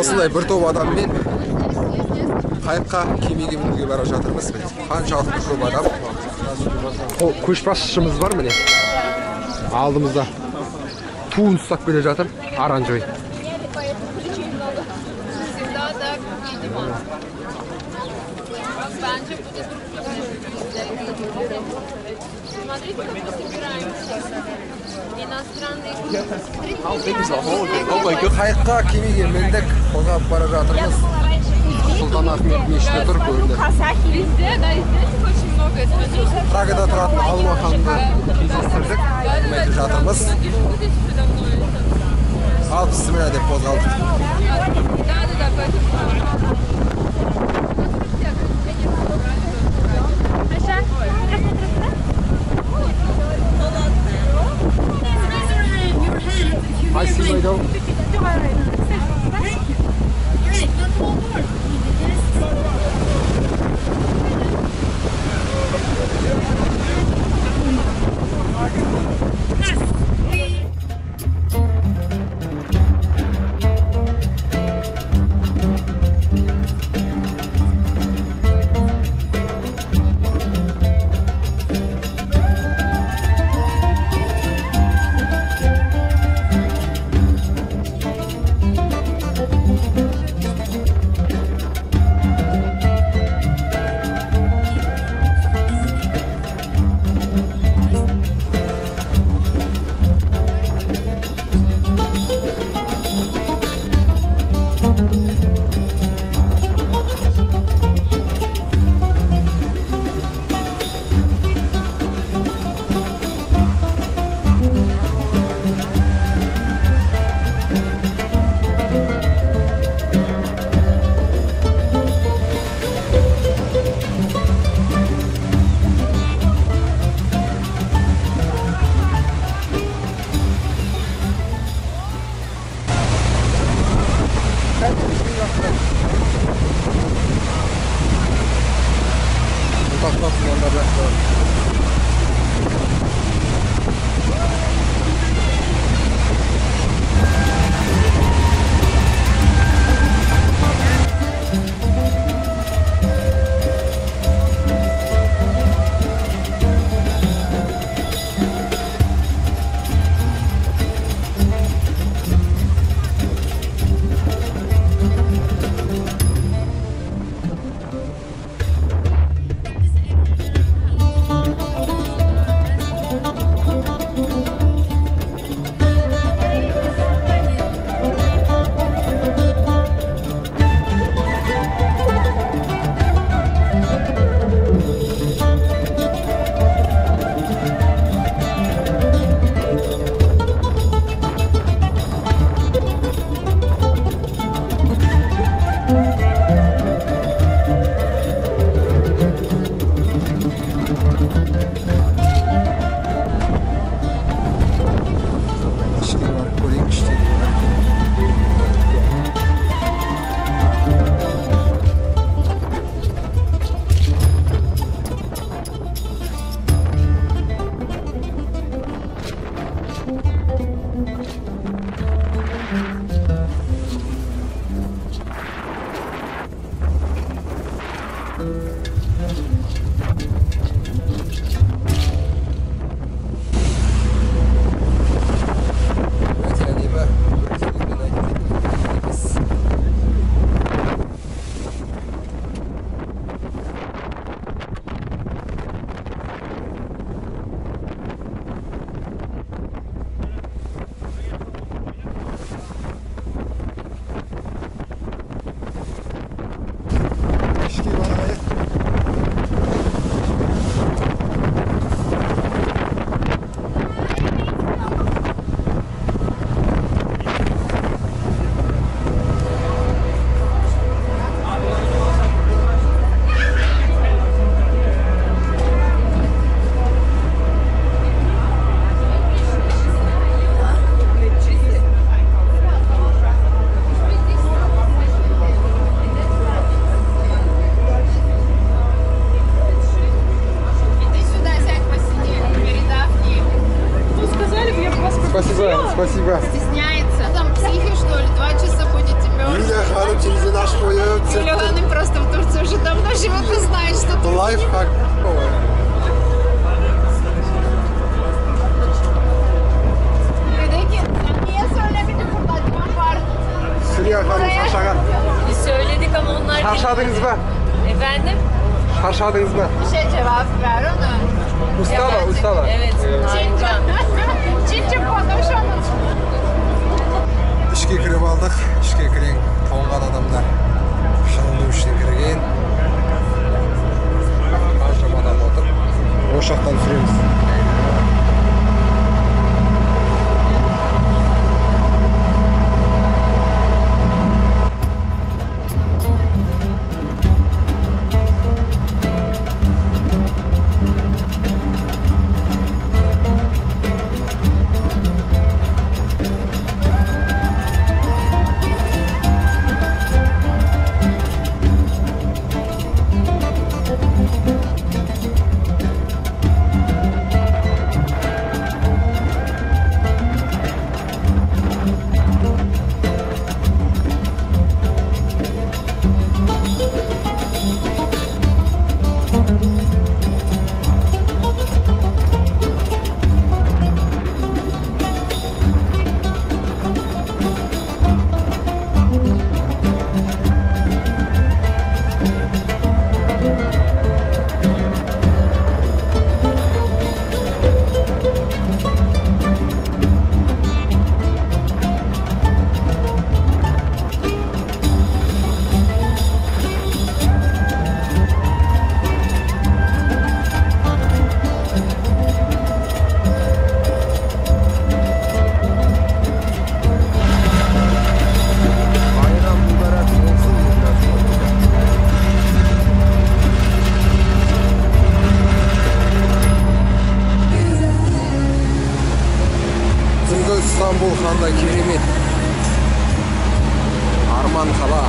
Осындай bir топ адаммен қайыққа кемеге мінуге бара жатырмыз. Қаншалықты көп адам. Көшбасшымыз бар міне. Алдымызда туын ұстап келе жатыр, оранжевый. Қайыққа кемеге міндік қозғап бара жатырмыз. Сұлтан Ахмет мешіті тұр көрінді. Прагада тұратын Алмаханды кездестірдік. Көмекте жатырмыз. Алып сізміне деп қозғалдық. Спасибо. Спасибо. Стесняется. Там психи, что ли? 2 часа ходите мёртвые. işte. Lifehack. Dedi ki niye söylemedin burada limon var? Sürüyor hanım şaşagan. Biz söyledik ama onlar Şaşadınız mı? Efendim? Şaşadınız mı? Bir şey cevap ver onu. Ustala, ustala. Evet. Çince. Çince konuşalım. İşke kirip aldık. İşke kiren toğgan adamlar. Şanlı işine kiregen. Anşam adam otur. Oşaktan sürüyoruz. İstanbul Han'da keremет Arman Kala.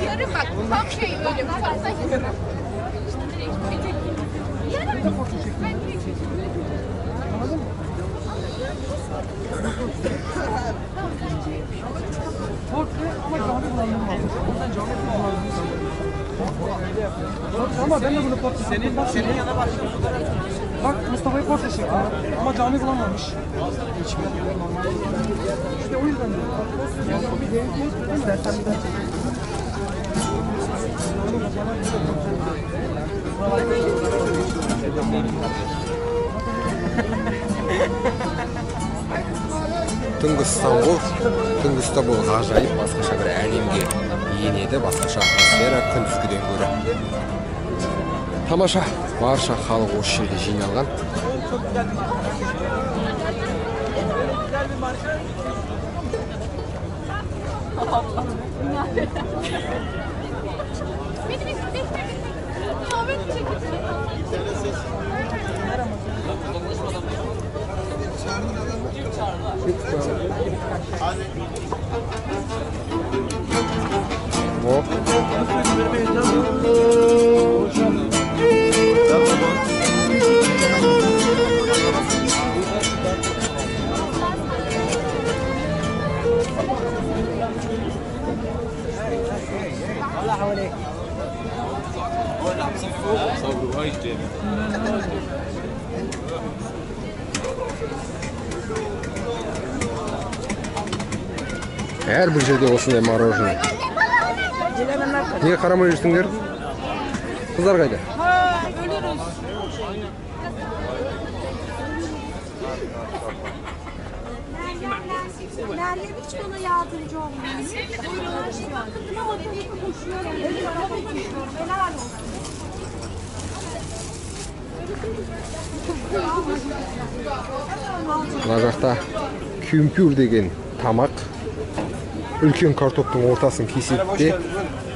Yarın bak tam şey öyle uzaktan yarın. Ama ben de bunu portre senin yana başlıyor. Bak Mustafa'yı portre çekti ama cami bulamamış. İşte o yüzden de. İstersen bir daha çekelim. Түнгі İstanbul ғажайып басқаша бір әлемге енеді, басқаша атмосфера күндізгіден гөрі. Тамаша, барша халық осы жерге жиналған. Her bir жерде осындай мороженое. Niye karamay жүрсіңдер? Kızlar kayda? Meryem hiç bana yardımcı olmuyor. Ama o tarafa koşuyorum. Öbür tarafa koşuyorum. Helal olsun. Мына жақта кюмпюр деген тамақ. Үлкен картоптың ортасын кеседі де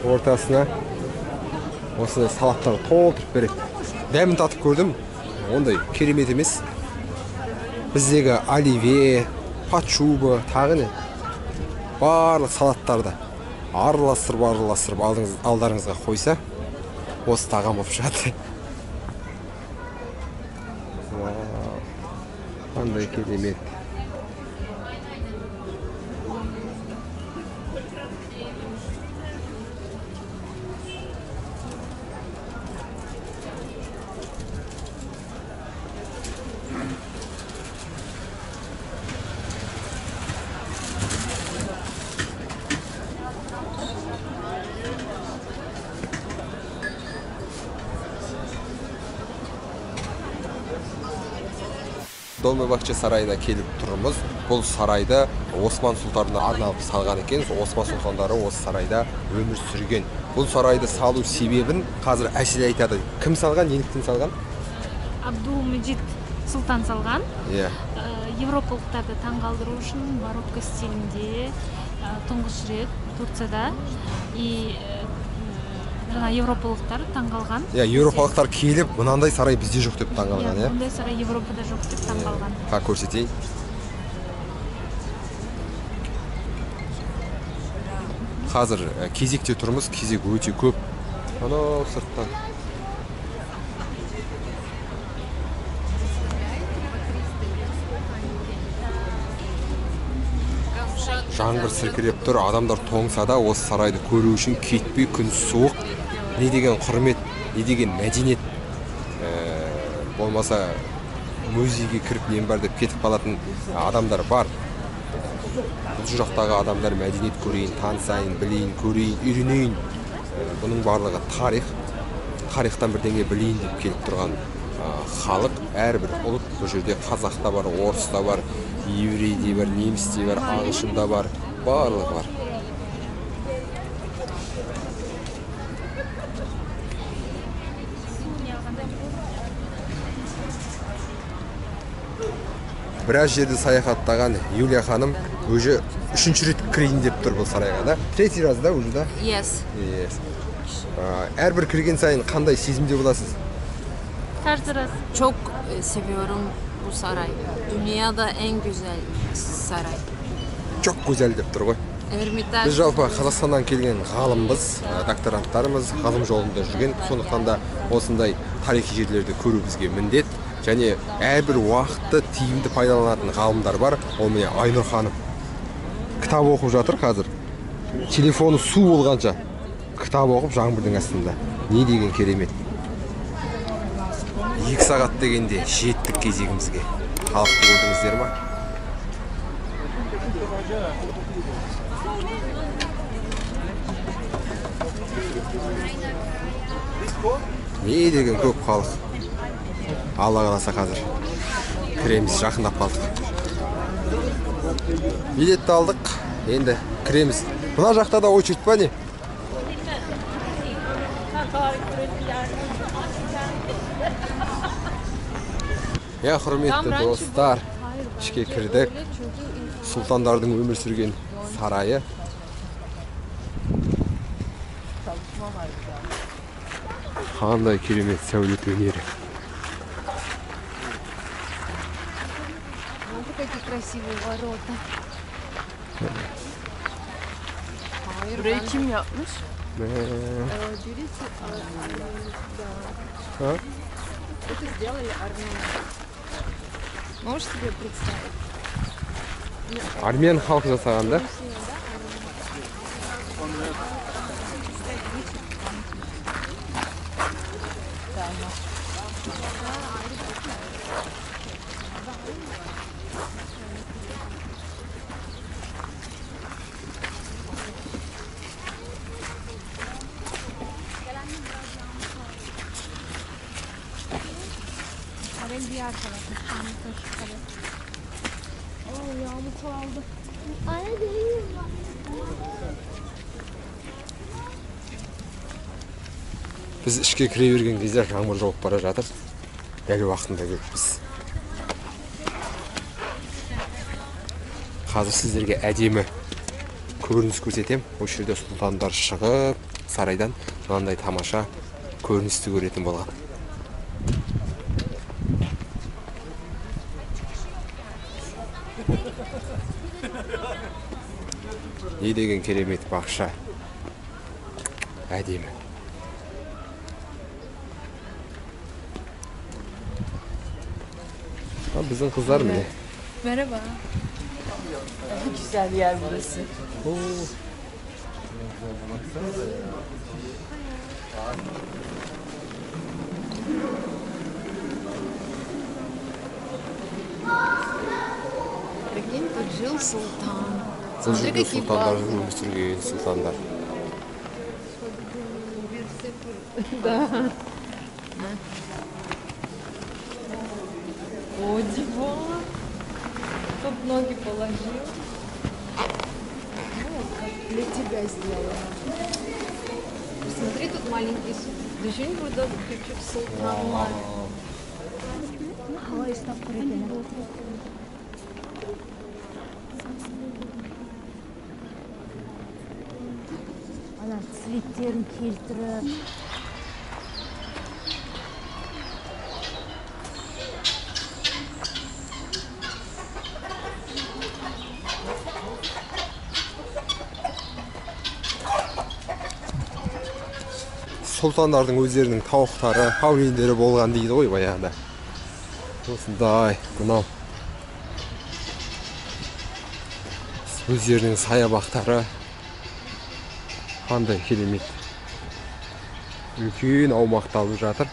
ортасына осындай салаттар толтырып береді. Дәмін татып көрдім. Ондай керемет емес. Біздегі оливье, пачуба, тағы не? Барлық салаттарды араластырып алдарыңызға қойса, осы тағам болып шығады. Қандай керемет. Dolmabahçe Sarayı'na келіп тұрмыз. Бұл сарайды Осман сұлтанына арналып салған екен. Осман сұлтандары осы сарайда өмір сүрген. Бұл сарайды салу себебін қазір әшілі айтады. Кім салған, неліктен салған? Абдулмеджид Сұлтан салған. Иә. Европалықтарды таңғалдыру үшін барокко стилінде тұңғыш рет Турцияда и жаңа европалықтар таңғалған. Иә, европалықтар келіп, мынандай сарай бізде жоқ деп таңғалған, иә. Мұндай сарай Европада жоқ деп таңғалған. Қа көрсетейін. Қазір кезекте тұрмыз, кезек өте көп. Анау сырттан. Жаңбыр сіркіреп тұр, адамдар тоңса да осы сарайды көру үшін кетпей, күн суық. Не деген құрмет, не деген мәдениет. Болмаса музейге кіріп нем бар деп кетіп қалатын адамдар бар. Бұл жақтағы адамдар мәдениет көрейін, танысайын, білейін, көрейін, үйренейін. Бұның барлығы тарих. Тарихтан бірдеңе білейін деп келіп тұрған халық. Әрбір ұлт, бұл жерде қазақ та бар, орыс та бар, еврей де бар, неміс те бар, ағылшын да бар, барлығы бар. Біраз жерді саяхаттаған Юлия ханым өзі үшінші рет кірейін деп тұр бұл сарайға, да? Третий раз, да, уже, да? Yes. Әрбір кірген сайын қандай сезімде боласыз? Каждый раз. Çok seviyorum bu saray. Dünyada en güzel saray. Çok güzel деп тұр ғой. Эрмитаж. Біз жалпы Қазақстаннан келген ғалымбыз, докторанттарымыз, ғалым жолында жүрген. Сондықтан да осындай тарихи жерлерді көру бізге міндет. Және әрбір уақытты тиімді пайдаланатын ғалымдар бар. Ол міне Айнұр ханым. Кітап оқып жатыр қазір. Телефоны су болғанша кітап оқып жаңбырдың астында. Не деген керемет. 2 сағат дегенде жеттік кезегімізге. Халықты көрдіңіздер ма? Не деген көп халық. Алла қаласа қазір кіреміз, жақындап қалдық. Билетті алдық, енді кіреміз. Мына жақта да очередь па не? Я құрметті достар, ішке кірдік. Сұлтандардың өмір сүрген сарайы. Қандай керемет сәулет өнері. Какие красивые ворота. Burayı kim yapmış? Это сделали армяне. Можешь себе представить? Армян халқы жасаған, да? Ben diğer tarafa. Yağmur çoğaldı. Anne değil. Biz ishga kiravergan кезде yağmur jaup bara жатыр. Dәл vaqtında kelibmiz. Қазір сіздерге әдемі көрініс көрсетем. Осы жерде сұлтандар шығып, сарайдан мынандай тамаша көріністі көретін болған. Не деген керемет бақша. Әдемі. Bizim kızlar mı ne? Merhaba. Güzel yer burası. Прикинь, тут жил султан. Бұл Смотри, жерде какие сұлтандар базы. өмір сүрген сұлтандар. О, диван. Тут ноги положил. Вот как для тебя сделано. Смотри, тут маленький düşün burada küçük sultanlar. Hava esnaf kredine. Ana slitlerini keltirib. Сұлтандардың өздерінің тауықтары, павлиндері болған дейді ғой баяғыда. Осындай, мынау өздерінің саябақтары қандай керемет. Үлкен аумақты алып жатыр.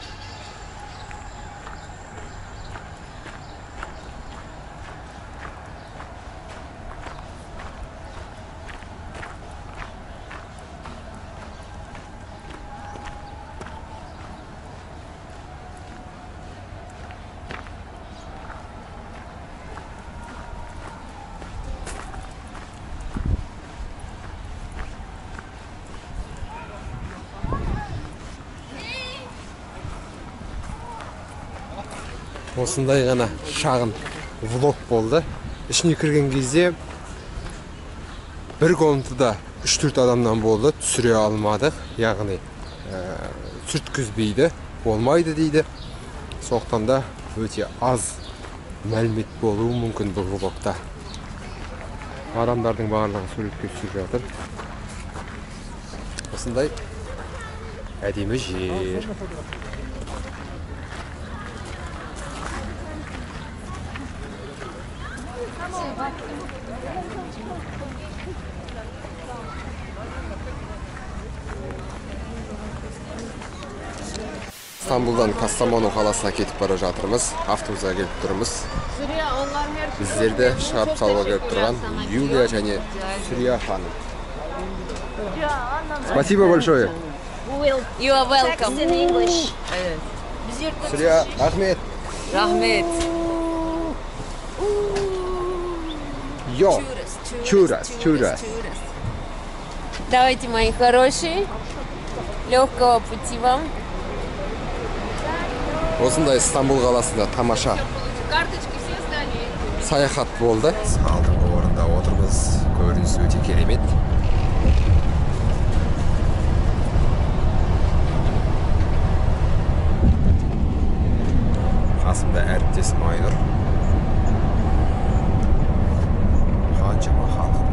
Осындай ғана шағын влог болды. Ішіне кірген кезде бір комнатада 3-4 адамнан болды, түсіре алмадық. Яғни сүрткізбейді, болмайды дейді. Сондықтан да өте аз мәлімет болуы мүмкін бұл влогта. Адамдардың барлығы суретке түсіп жатыр. Осындай әдемі жер. İstanbul'dan Kastamonu қаласына кетіп бара жатырмыз. Автобусқа келіп тұрмыз. Біздерді шығарып салуға келіп тұрған Юлия және Сүрия ханым. Спасибо большое. You are welcome. In English. Сүрия, рахмет. Rahmet. Йо. Чурас. Давайте, мои хорошие. Легкого пути вам. Осындай İstanbul қаласында тамаша саяхат болды. Алдыңғы орында отырмыз. Көрініс өте керемет. Қасымда әріптесім Айнұр. Қаншама халық.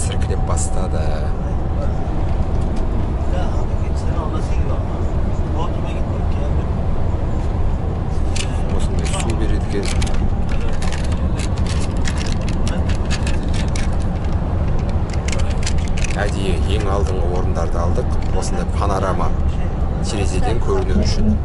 сіркілеп бастады. Осындай су береді екен. Әдейі ең алдыңғы орындарды алдық. Осындай панорама терезеден көріну үшін.